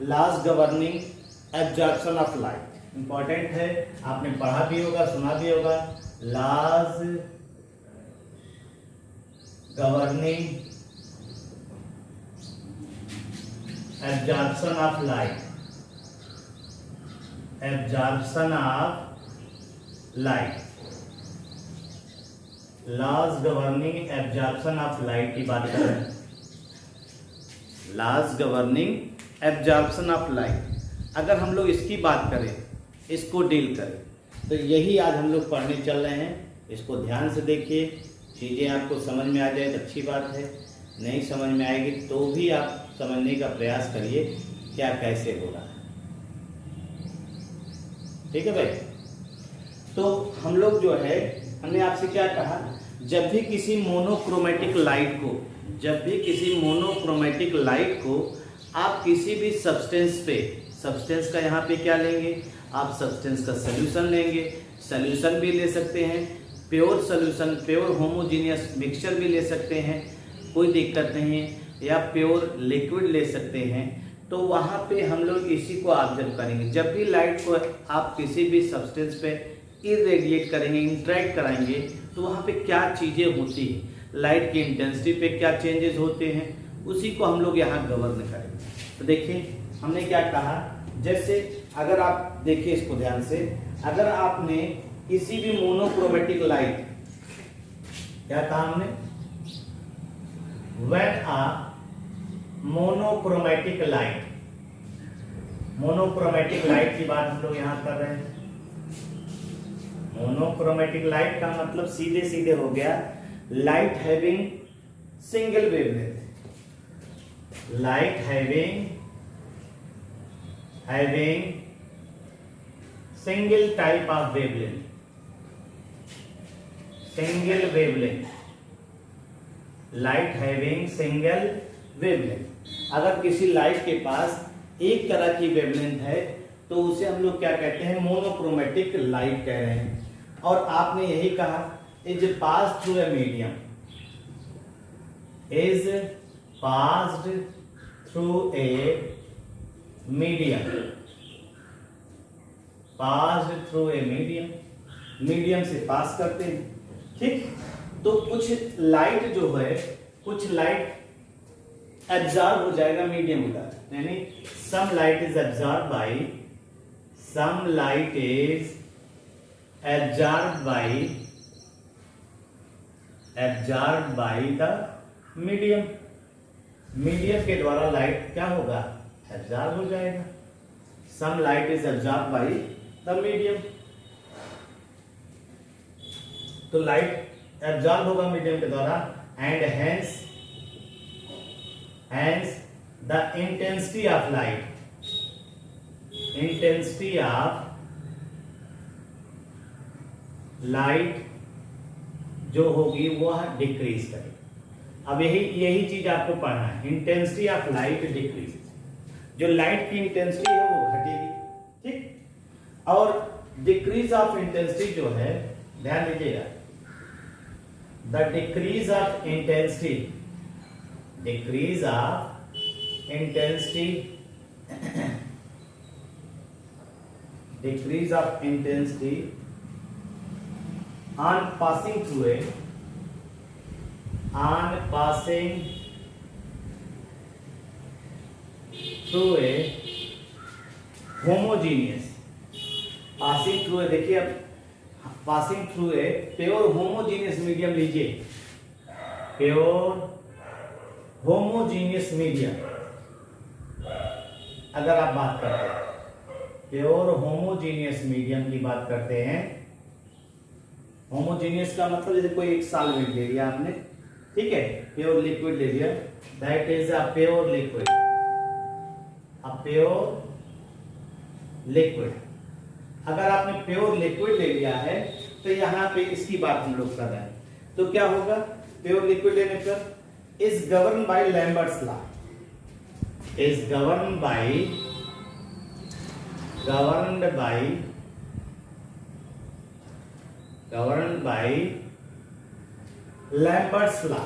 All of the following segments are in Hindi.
Laws governing absorption of light. Important है, आपने पढ़ा भी होगा, सुना भी होगा। Laws governing absorption of light, absorption of light, laws governing absorption of light की बात कर रहे हैं। Laws governing absorption of light, अगर हम लोग इसकी बात करें, इसको डील करें, तो यही आज हम लोग पढ़ने चल रहे हैं। इसको ध्यान से देखिए, चीज़ें आपको समझ में आ जाए तो अच्छी बात है, नहीं समझ में आएगी तो भी आप समझने का प्रयास करिए क्या कैसे हो रहा है। ठीक है भाई। तो हम लोग जो है, हमने आपसे क्या कहा, जब भी किसी मोनोक्रोमेटिक लाइट को, जब भी किसी मोनोक्रोमेटिक लाइट को आप किसी भी सब्सटेंस पे, सब्सटेंस का यहाँ पे क्या लेंगे आप, सब्सटेंस का सॉल्यूशन लेंगे। सॉल्यूशन भी ले सकते हैं, pure solution, pure homogeneous mixture भी ले सकते हैं, कोई दिक्कत नहीं है, या प्योर लिक्विड ले सकते हैं। तो वहाँ पे हम लोग इसी को ऑब्जर्व करेंगे। जब भी लाइट को आप किसी भी सब्सटेंस पे इरेडिएट करेंगे, इंटरेक्ट कराएंगे, तो वहाँ पे क्या चीज़ें होती हैं, लाइट की इंटेंसिटी पे क्या चेंजेस होते हैं, उसी को हम लोग यहाँ गवर्न करेंगे। तो देखिए हमने क्या कहा, जैसे अगर आप देखिए इसको ध्यान से, अगर आपने किसी भी मोनोक्रोमेटिक लाइट, क्या कहा हमने, when a monochromatic light, monochromatic light की बात हम लोग यहां कर रहे हैं। मोनोक्रोमेटिक लाइट का मतलब सीधे सीधे हो गया light having single wavelength, light having single type of wavelength, single wavelength, light having single wavelength. अगर किसी लाइट के पास एक तरह की वेवलेंथ है तो उसे हम लोग क्या कहते हैं, मोनोक्रोमेटिक लाइट कह रहे हैं। और आपने यही कहा, is pass through a medium, is passed through a medium, passed through a medium, medium से पास करते हैं। ठीक, तो कुछ लाइट जो है, कुछ लाइट एब्जॉर्ब हो जाएगा मीडियम का, यानी some light is absorb by, some light is absorb by the medium, medium के द्वारा लाइट क्या होगा, एब्जॉर्ब हो जाएगा। Some light is absorb by the medium, तो लाइट एब्जॉर्ब होगा मीडियम के द्वारा, and hence the intensity of light, intensity of light जो होगी वह डिक्रीज करेगी। अब यही चीज आपको पढ़ना है, इंटेंसिटी ऑफ लाइट डिक्रीज, जो लाइट की इंटेंसिटी है वो घटेगी। ठीक, और डिक्रीज ऑफ इंटेंसिटी जो है, ध्यान दीजिएगा, the decrease of intensity, decrease of intensity, decrease of intensity on passing through a, on passing through a homogeneous, passing through a, देखिए अब passing through a pure homogeneous medium लीजिए, प्योर होमोजीनियस मीडियम अगर आप बात करते हैं, प्योर होमोजीनियस मीडियम की बात करते हैं। होमोजीनियस का मतलब जैसे कोई एक सॉल्वेंट ले लिया आपने, ठीक है, प्योर लिक्विड ले लिया, that is a pure liquid, a pure liquid. अगर आपने प्योर लिक्विड ले लिया है तो यहां पे इसकी बात हम लोग कर रहे हैं, तो क्या होगा, प्योर लिक्विड लेने पर is govern by Lambert's law, is govern by Lambert's law,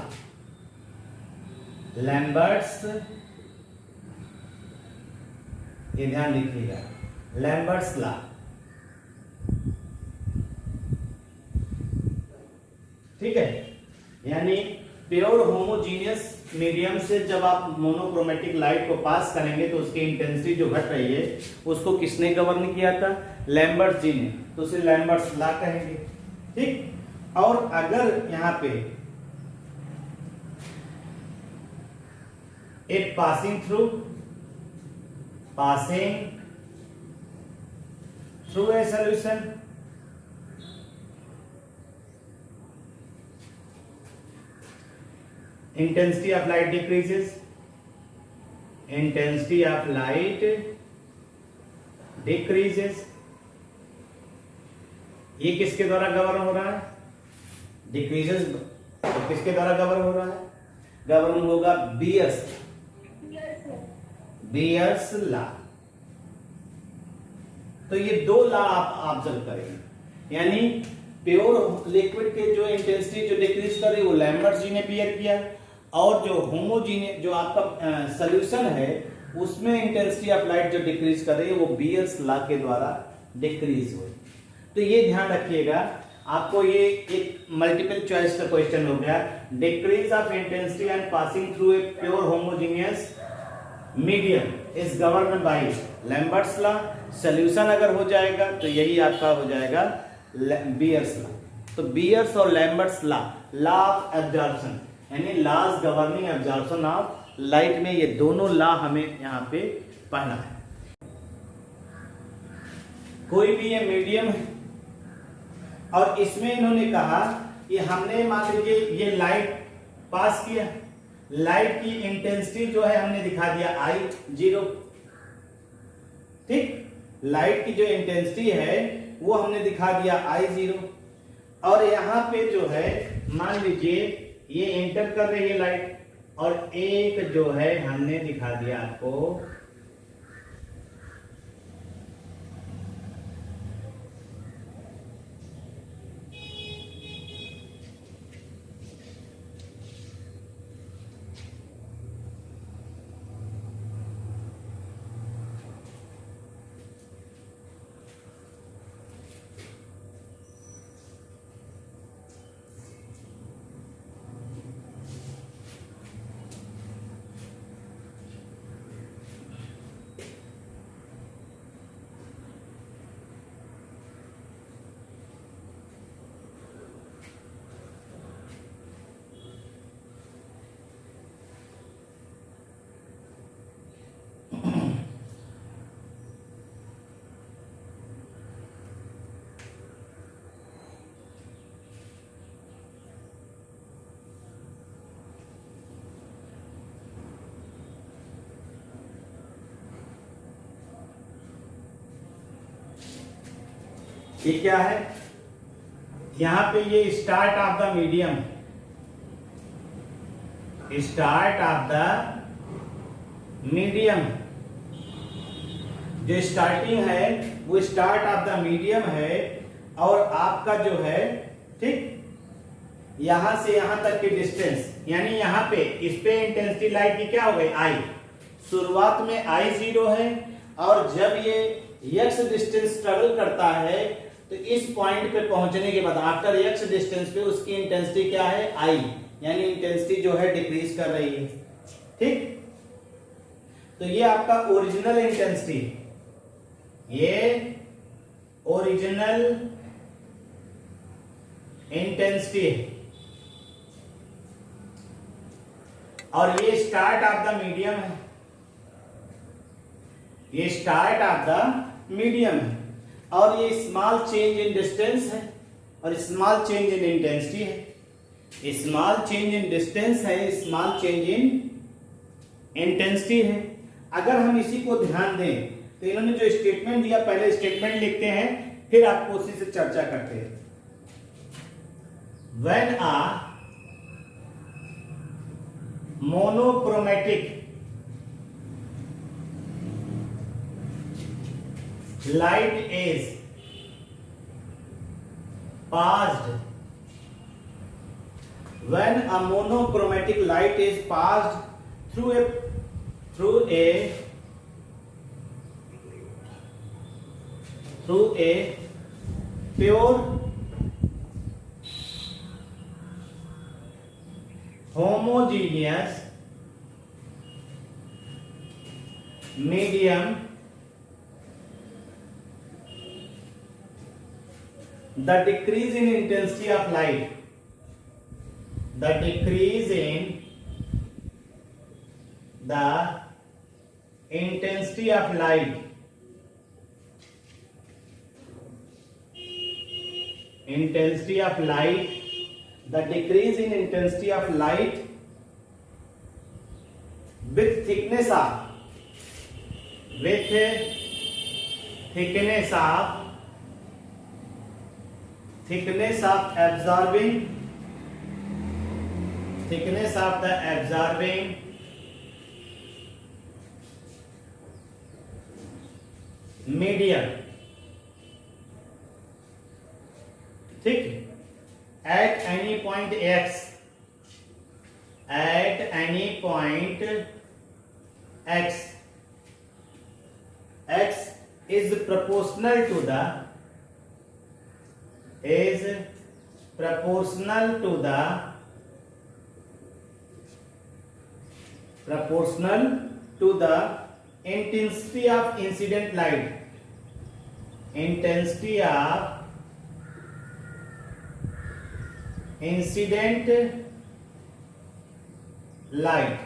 ये ध्यान रखिएगा, लैम्बर्ट्स लॉ। ठीक है, यानी प्योर होमोजीनियस मीडियम से जब आप मोनोक्रोमेटिक लाइट को पास करेंगे तो उसकी इंटेंसिटी जो घट रही है उसको किसने गवर्न किया था? लैम्बर्ट्स जी ने, तो उसे लैम्बर्ट्स लॉ कहेंगे। ठीक, और अगर यहां पे a passing through A solution, intensity of light decreases, intensity of light decreases। ये किसके द्वारा गवर्न हो रहा है? डिक्रीजेस, तो किसके द्वारा गवर्न हो रहा है? गवर्न होगा बियर्स लॉ। तो ये दो लॉ आप ऑब्जर्व करेंगे, यानी प्योर लिक्विड के जो इंटेंसिटी जो डिक्रीज कर रही है वो लैम्बर्ट्स जी ने बियर किया, और जो होमोजीनियस जो आपका सॉल्यूशन है उसमें इंटेंसिटी ऑफ लाइट जो डिक्रीज कर रही है वो बियर्स लॉ के द्वारा डिक्रीज हुई। तो ये ध्यान रखिएगा, आपको ये एक मल्टीपल चॉइस का क्वेश्चन हो गया। Decrease of intensity and passing through a pure homogeneous medium is governed by Lambert's law. Solution अगर हो जाएगा तो यही आपका हो जाएगा बियर्स लॉ। तो बियर्स और Lambert's law, law of absorption यानी laws governing absorption of light में, ये दोनों लॉ हमें यहाँ पे पढ़ना है। कोई भी ये मीडियम है और इसमें इन्होंने कहा कि हमने मान लीजिए ये लाइट पास किया, लाइट की इंटेंसिटी जो है हमने दिखा दिया I0। ठीक, लाइट की जो इंटेंसिटी है वो हमने दिखा दिया I0, और यहां पे जो है मान लीजिए ये एंटर कर रही है लाइट, और एक जो है हमने दिखा दिया आपको ये क्या है, यहां पे ये start of the medium, start of the medium, जो स्टार्टिंग है वो स्टार्ट ऑफ द मीडियम है, और आपका जो है ठीक यहां से यहां तक की डिस्टेंस, यानी यहां पे इस पे इंटेंसिटी लाइट की क्या हो गई I, शुरुआत में I0 है, और जब ये x डिस्टेंस ट्रेवल करता है तो इस पॉइंट पे पहुंचने के बाद आफ्टर x डिस्टेंस पे उसकी इंटेंसिटी क्या है I, यानी इंटेंसिटी जो है डिक्रीज कर रही है। ठीक, तो ये आपका ओरिजिनल इंटेंसिटी, ये ओरिजिनल इंटेंसिटी है, और ये स्टार्ट ऑफ द मीडियम है, ये स्टार्ट ऑफ द मीडियम है, और ये स्मॉल चेंज इन डिस्टेंस है, और स्मॉल चेंज इन इंटेंसिटी है। स्मॉल चेंज इन डिस्टेंस है, स्मॉल चेंज इन इंटेंसिटी है। अगर हम इसी को ध्यान दें तो इन्होंने जो स्टेटमेंट दिया, पहले स्टेटमेंट लिखते हैं फिर आपको उसी से चर्चा करते हैं। When a monochromatic light is passed, when a monochromatic light is passed through a through a pure homogeneous medium, the decrease in intensity of light, the decrease in the intensity of light, intensity of light, the decrease in intensity of light with thickness of the absorbing medium, ठीक, at any point x, at any point x, x is proportional to the intensity of incident light, intensity of incident light,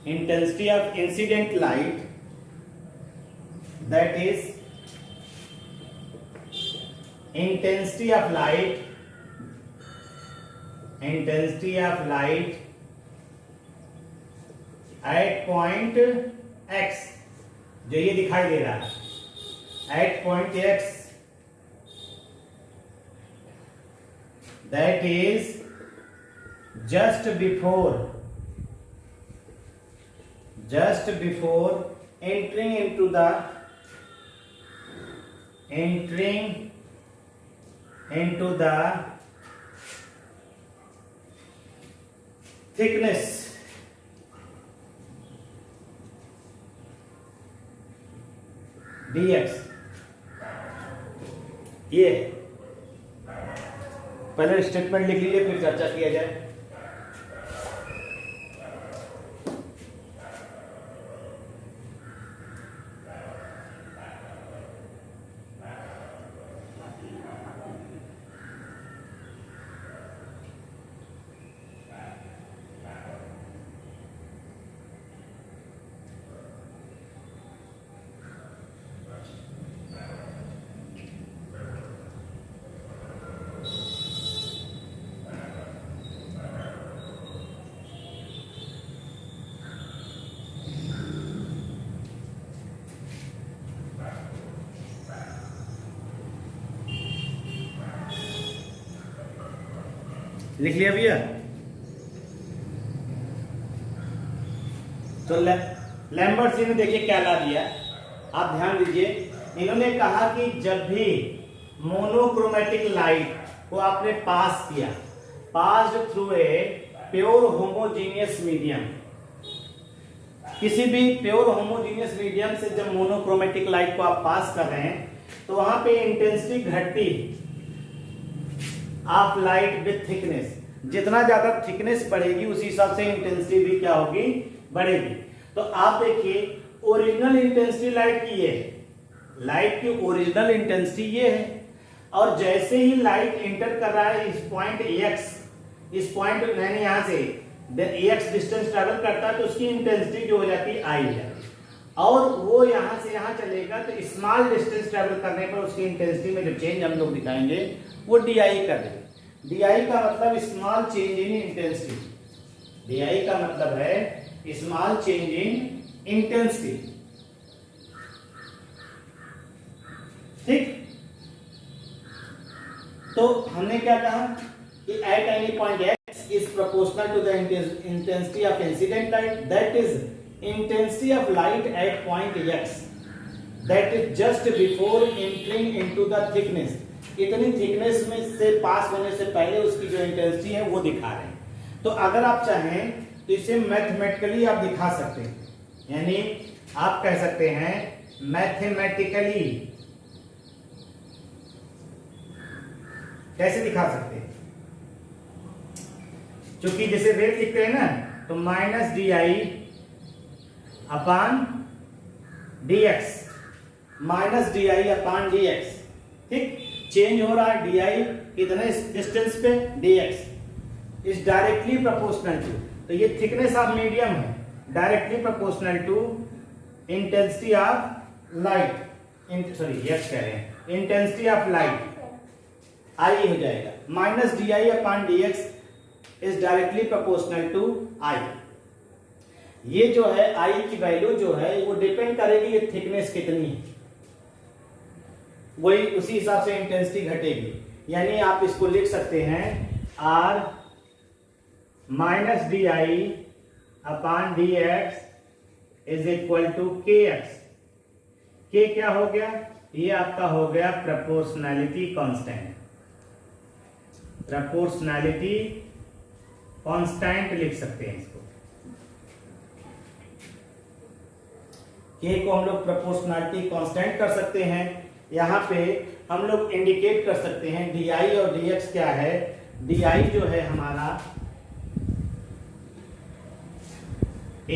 intensity of incident light, that is intensity of light at point x, जो ये दिखाई दे रहा है at point x, that is just before entering into the thickness dx, ये पहले स्टेटमेंट लिख लीजिए फिर चर्चा किया जाए। लिख लिया भैया? तो लैम्बर्ट्स ने देखिए क्या ला दिया, आप ध्यान दीजिए। इन्होंने कहा कि जब भी मोनोक्रोमेटिक लाइट को आपने पास किया, passed through a pure homogeneous medium, किसी भी प्योर होमोजीनियस मीडियम से जब मोनोक्रोमेटिक लाइट को आप पास कर रहे हैं तो वहां पे इंटेंसिटी घटती ऑफ लाइट विथ थिकनेस, जितना ज्यादा थिकनेस बढ़ेगी उसी हिसाब से इंटेंसिटी भी क्या होगी, बढ़ेगी। तो आप देखिए ओरिजिनल इंटेंसिटी लाइट की ये है, लाइट की ओरिजिनल इंटेंसिटी ये है, और जैसे ही लाइट एंटर कर रहा है इस पॉइंट एक्स, इस पॉइंट यानी यहां से एक्स डिस्टेंस ट्रेवल करता है तो उसकी इंटेंसिटी जो हो जाती है आई है, और वो यहां से यहां चलेगा तो स्मॉल डिस्टेंस ट्रेवल करने पर उसकी इंटेंसिटी में जो चेंज हम लोग दिखाएंगे वो डी आई कर देंगे। डी आई का मतलब small change in intensity, D I का मतलब है स्मॉल चेंज इन इंटेंसिटी, ठीक। तो हमने क्या कहा कि at any point x is proportional to the intensity of incident light, that is intensity of light at point x, that is just before entering into the thickness, इतनी थिकनेस में से पास होने से पहले उसकी जो इंटेंसिटी है वो दिखा रहे हैं। तो अगर आप चाहें तो इसे मैथमेटिकली आप दिखा सकते हैं, यानी आप कह सकते हैं मैथमेटिकली कैसे दिखा सकते हैं? क्योंकि जैसे रेट लिखते हैं ना, तो minus D I upon D X, minus D I upon D X, ठीक, चेंज हो रहा है डी आई कितने डिस्टेंस पे, D x is directly proportional to, तो ये थिकनेस ऑफ मीडियम है, directly proportional to intensity of light, sorry yes कह रहे हैं, इंटेंसिटी ऑफ लाइट, आई हो जाएगा, minus D I upon D x is directly proportional to I. ये जो है आई की वैल्यू जो है वो डिपेंड करेगी ये थिकनेस कितनी है, वही उसी हिसाब से इंटेंसिटी घटेगी। यानी आप इसको लिख सकते हैं or minus D I upon D x is equal to k x. K क्या हो गया? ये आपका हो गया प्रोपोर्शनैलिटी कांस्टेंट, प्रोपोर्शनैलिटी कांस्टेंट लिख सकते हैं इसको। के को हम लोग प्रोपोर्शनैलिटी कांस्टेंट कर सकते हैं। यहां पे हम लोग इंडिकेट कर सकते हैं डी आई और डी एक्स क्या है। डी आई जो है हमारा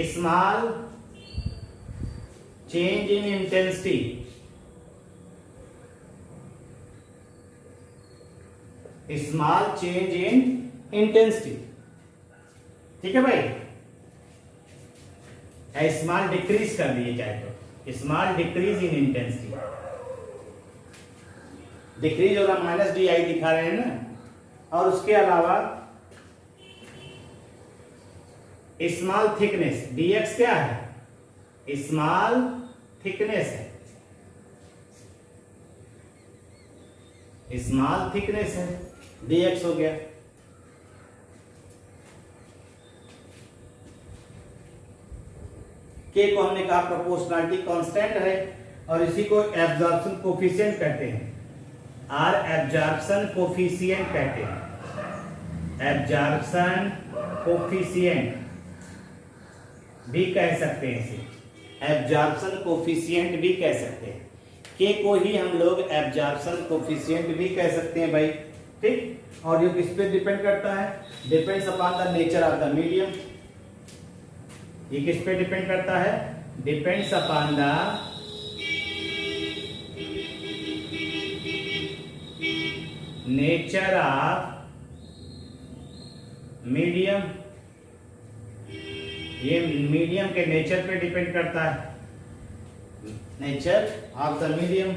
small change in intensity, small change in intensity, ठीक है भाई, स्मॉल डिक्रीज कर दिए जाए तो small decrease in intensity, decrease हो रहा माइनस डी आई दिखा रहे हैं ना। और उसके अलावा स्मॉल थिकनेस, डी एक्स क्या है? स्मॉल थिकनेस है, स्मॉल थिकनेस है, डी एक्स हो गया। के को हमने कहा प्रोपोर्शनैलिटी कांस्टेंट है और इसी को एब्जॉर्प्शन कोफिशिएंट कहते हैं, आर एब्जॉर्प्शन कोफिशिएंट कहते हैं, एब्जॉर्प्शन कोफिशिएंट भी कह सकते हैं इसे, एब्जॉर्प्शन कोफिशिएंट भी कह सकते हैं। के को ही हम लोग एब्जॉर्प्शन कोफिशिएंट भी कह सकते हैं भाई, ठीक। और ये किस पे डिपेंड करता है? Depends upon the nature of the medium. ये किस पे डिपेंड करता है? Depends upon the nature of medium. ये मीडियम के नेचर पे डिपेंड करता है, नेचर ऑफ द मीडियम।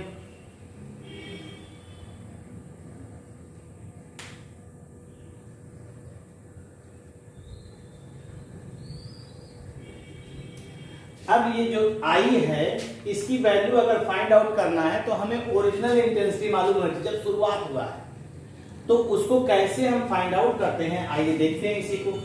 अब ये जो आई है इसकी वैल्यू अगर फाइंड आउट करना है तो हमें ओरिजिनल इंटेंसिटी मालूम होनी चाहिए जब शुरुआत हुआ है, तो उसको कैसे हम फाइंड आउट करते हैं आइए देखते हैं इसी को।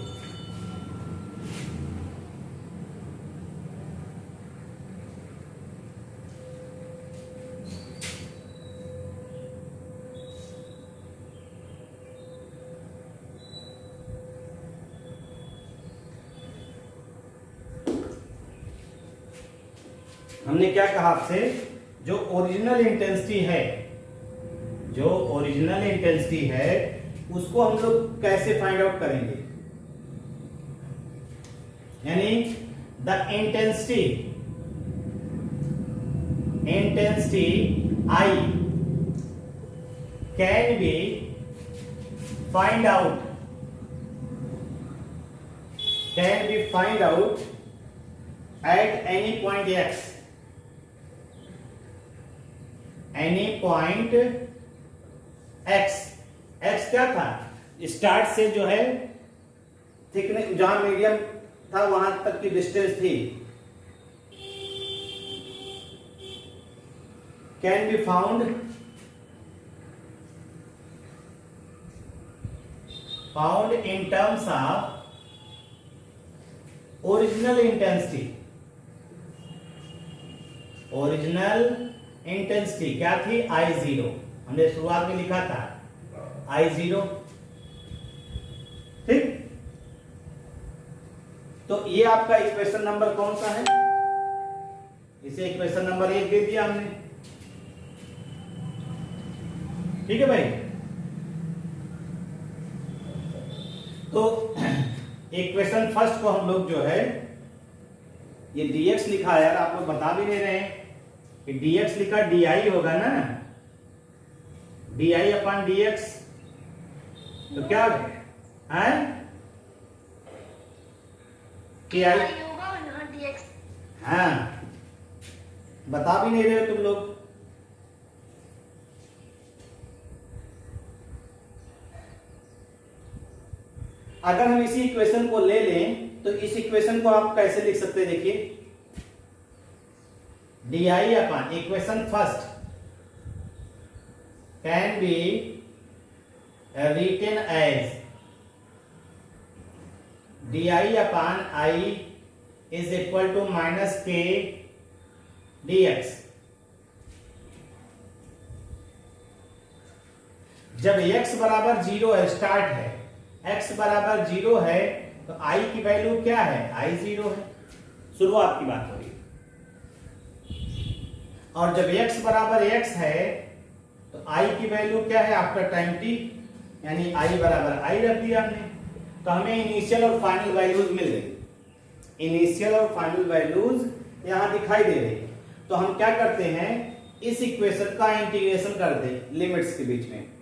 हमने क्या कहा आपसे? जो ओरिजिनल इंटेंसिटी है, जो ओरिजिनल इंटेंसिटी है उसको हम लोग कैसे फाइंड आउट करेंगे? यानी the intensity I can be find out at any point x, any point x. X क्या था? स्टार्ट से जो है थिकनेस, जहां मीडियम था वहां तक की डिस्टेंस थी, can be found in terms of original intensity. Original intensity क्या थी? I0, हमने शुरुआत में लिखा था I0, ठीक। तो ये आपका इक्वेशन नंबर कौन सा है? इसे इक्वेशन नंबर 1 दे दिया हमने, ठीक है भाई। तो इक्वेशन फर्स्ट को हम लोग जो है ये dx लिखा है यार, आप लोग बता भी नहीं रहे हैं कि dx लिखा di होगा ना, di अपॉन dx, तो क्या है कि हाँ, बता भी नहीं रहे हो तुम लोग। अगर हम इसी इक्वेशन को ले लें तो इस इक्वेशन को आप कैसे लिख सकते हैं, देखिए di upon equation first can be written as di upon I is equal to minus k dx। जब x बराबर 0 है, स्टार्ट है, x बराबर 0 है तो I की वैल्यू क्या है, I 0 है, शुरुआत की बात हो रही है। और जब x बराबर x है तो I की वैल्यू क्या है आफ्टर टाइम t, यानी I बराबर I रख दिया हमने, तो हमें इनिशियल और फाइनल वैल्यूज मिल गई। इनिशियल और फाइनल वैल्यूज यहां दिखाई दे रही है। तो हम क्या करते हैं, इस इक्वेशन का इंटीग्रेशन कर दें लिमिट्स के बीच में।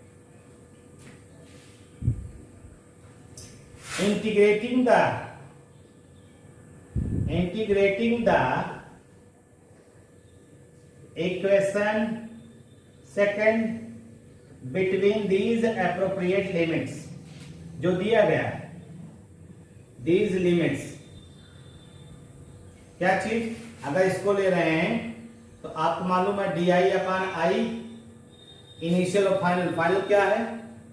Integrating the equation second between these appropriate limits, जो दिया गया है दीज लिमिट्स, क्या चीज, अगर इसको ले रहे हैं तो आपको मालूम है di अपॉन I, इनिशियल और फाइनल, फाइनल क्या है,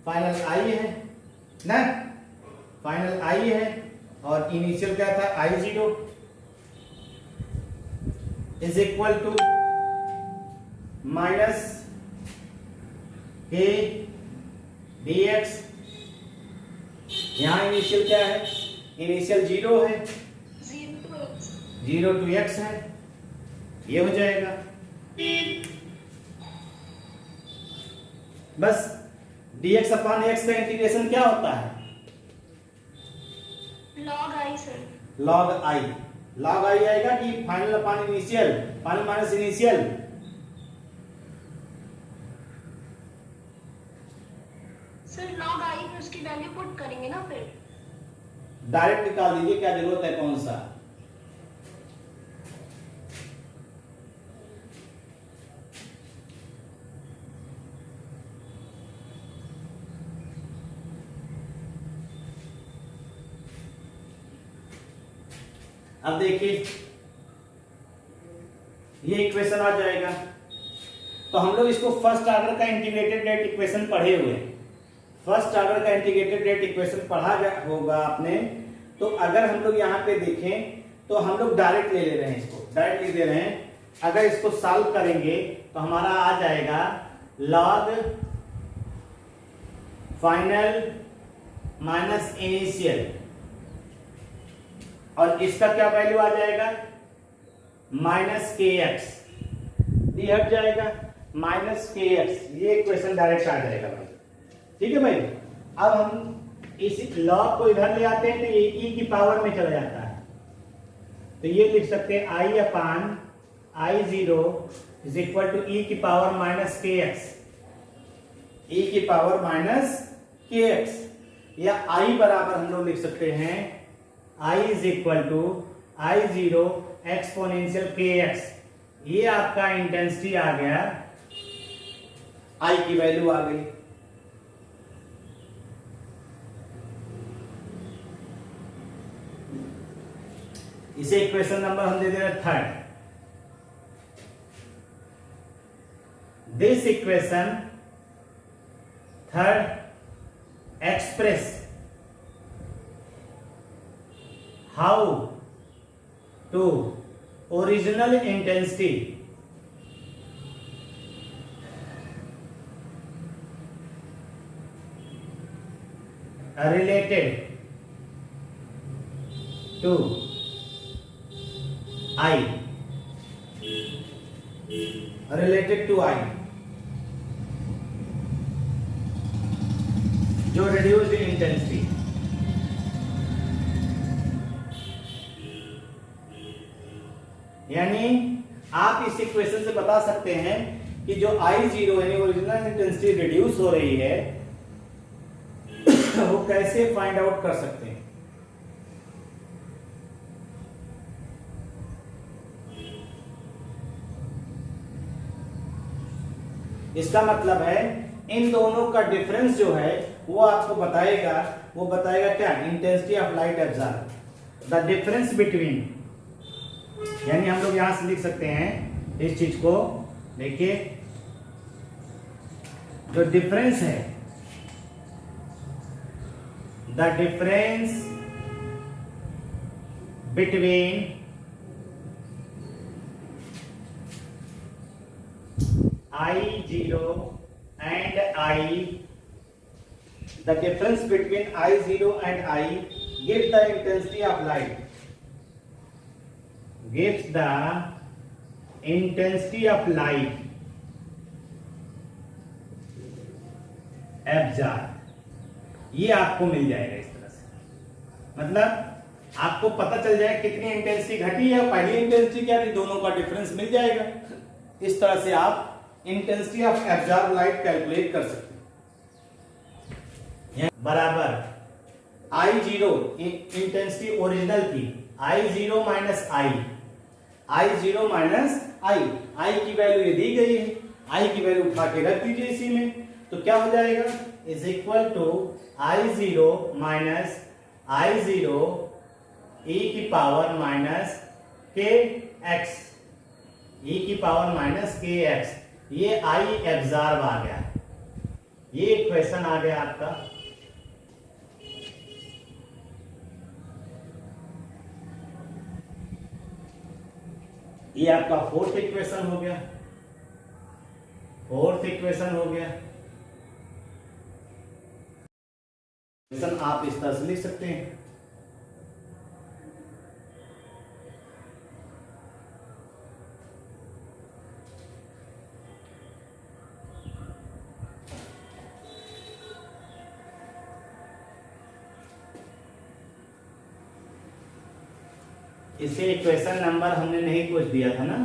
फाइनल I है ना, फाइनल I है, और इनिशियल क्या था I0 is equal to minus k dx। यहां इनिशियल क्या है, इनिशियल 0 है, 0 to x है, ये हो जाएगा। बस dx अपॉन x का इंटीग्रेशन क्या होता है, log I sir, log I, log I आएगा कि final upon initial, final minus initial, sir log I में उसकी वैल्यू पुट करेंगे ना, फिर डायरेक्ट निकाल दीजिए, क्या जरूरत है कौन सा। अब देखिए ये इक्वेशन आ जाएगा, तो हम लोग इसको फर्स्ट ऑर्डर का इंटीग्रेटेड रेट इक्वेशन पढ़े हुए हैं, फर्स्ट ऑर्डर का इंटीग्रेटेड रेट इक्वेशन पढ़ा होगा आपने। तो अगर हम लोग यहाँ पे देखें तो हम लोग डायरेक्ट ले रहे हैं, इसको डायरेक्ट लिख दे रहे हैं। अगर इसको सॉल्व करेंगे तो हमारा आ जाएगा लॉग फाइनल माइनस इनिशियल, और इसका क्या वैल्यू आ जाएगा, माइनस के एक्स, ये हट जाएगा माइनस के एक्स, ये इक्वेशन डायरेक्ट आ जाएगा भाई। ठीक है भाई, अब हम इस लॉग को इधर ले आते हैं तो ये ई की पावर में चला जाता है, तो ये लिख सकते हैं I upon I0 is equal to e की power minus k x, e की पावर माइनस के एक्स, या I बराबर हम लोग लिख सकते हैं I is equal to I0 exponential k x. ये आपका इंटेंसिटी आ गया, I की वैल्यू आ गई। इसे इक्वेशन नंबर हम दे दे रहे third. This equation third express how to original intensity related to I, related to I, जो reduced in intensity, यानी आप इस इक्वेशन से बता सकते हैं कि जो I0 यानी ओरिजिनल इंटेंसिटी रिड्यूस हो रही है वो कैसे फाइंड आउट कर सकते हैं। इसका मतलब है इन दोनों का डिफरेंस जो है वो आपको बताएगा, वो बताएगा क्या, intensity of light absorb, the difference between, यानी हम लोग यहां से लिख सकते हैं इस चीज को, देखिए जो डिफरेंस है, the difference between I0 and I, the difference between I0 and I gives the intensity of light, gives the intensity of light absorbed, ये आपको मिल जाएगा इस तरह से। मतलब आपको पता चल जाए कितनी इंटेंसिटी घटी है, पहली इंटेंसिटी क्या थी, दोनों का डिफरेंस मिल जाएगा। इस तरह से आप intensity of absorb light calculate कर सकते हैं। बराबर I0 इंटेंसिटी ओरिजिनल थी, I0 minus I0 minus I की वैल्यू ये दी गई है, I की वैल्यू उठा के रख दीजिए इसी में, तो क्या हो जाएगा, is equal to I0 minus I0 e की पावर माइनस kx, e की पावर माइनस kx, ये I एब्जॉर्ब आ गया, ये इक्वेशन आ गया आपका। ये आपका फोर्थ इक्वेशन हो गया, फोर्थ इक्वेशन हो गया। इक्वेशन आप इस तरह से लिख सकते हैं, इसे इक्वेशन नंबर हमने नहीं कुछ दिया था ना,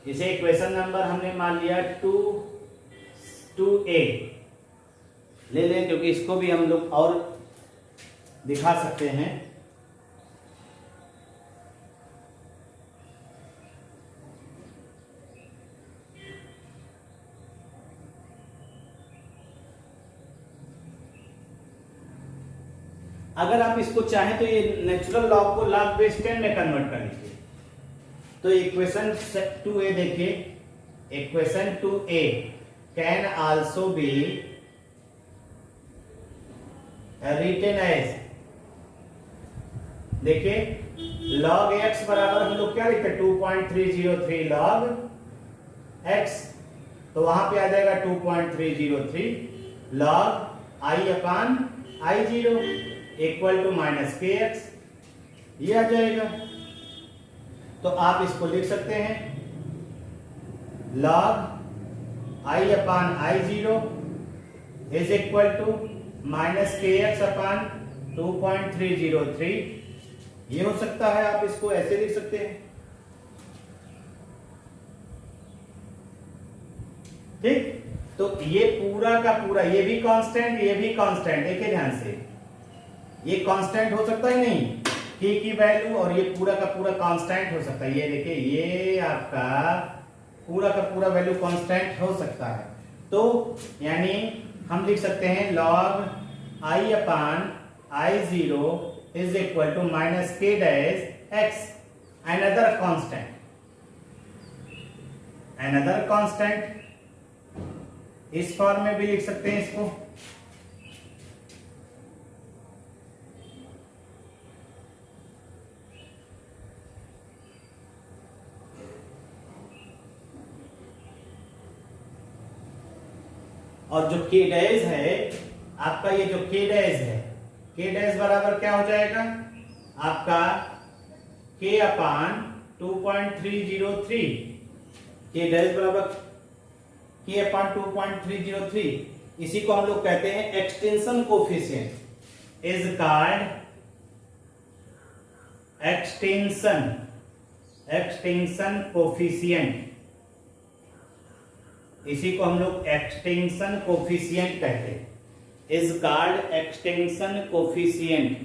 इसे इक्वेशन नंबर हमने मान लिया 2a ले लें, क्योंकि इसको भी हम लोग और दिखा सकते हैं। अगर आप इसको चाहें तो ये नेचुरल लॉग को लॉग बेस 10 में कन्वर्ट कर लीजिए। तो इक्वेशन 2a देखिए, equation 2a can also be written as, देखिए log x बराबर हम लोग क्या लिखते हैं, 2.303 log x, तो वहां पे आ जाएगा 2.303 log I upon I0 equal to minus kx, ये आ जाएगा। तो आप इसको लिख सकते हैं log I upon I0 is equal to minus kx upon 2.303, ये हो सकता है। आप इसको ऐसे लिख सकते हैं, ठीक। तो ये पूरा का पूरा, ये भी कांस्टेंट, ये भी कांस्टेंट, देखिए ध्यान से, ये कांस्टेंट हो सकता ही नहीं k की वैल्यू, और ये पूरा का पूरा कांस्टेंट हो सकता है। ये देखिए, ये आपका पूरा का पूरा वैल्यू कांस्टेंट हो सकता है। तो यानी हम लिख सकते हैं log I upon I0 is equal to minus k dash x, another constant, another constant, इस फॉर्म में भी लिख सकते हैं इसको। और जो k डैश है आपका, ये जो k डैश है, k डैश बराबर क्या हो जाएगा आपका, k अपान 2.303, k डैश बराबर k अपान 2.303, इसी को हम लोग कहते हैं extension coefficient, is called extension extension coefficient, इसी को हम लोग एक्सटेंशन कोफिशिएंट कहते हैं, is called extension coefficient.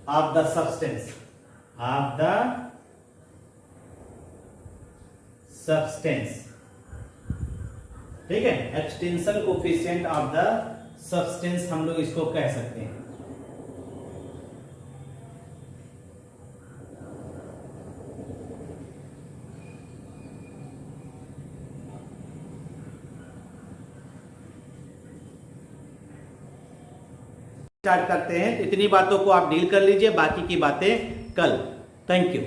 Of the substance, of the substance, ठीक है, extension coefficient of the substance हम लोग इसको कह सकते हैं। स्टार्ट करते हैं, इतनी बातों को आप डील कर लीजिए, बाकी की बातें कल। Thank you.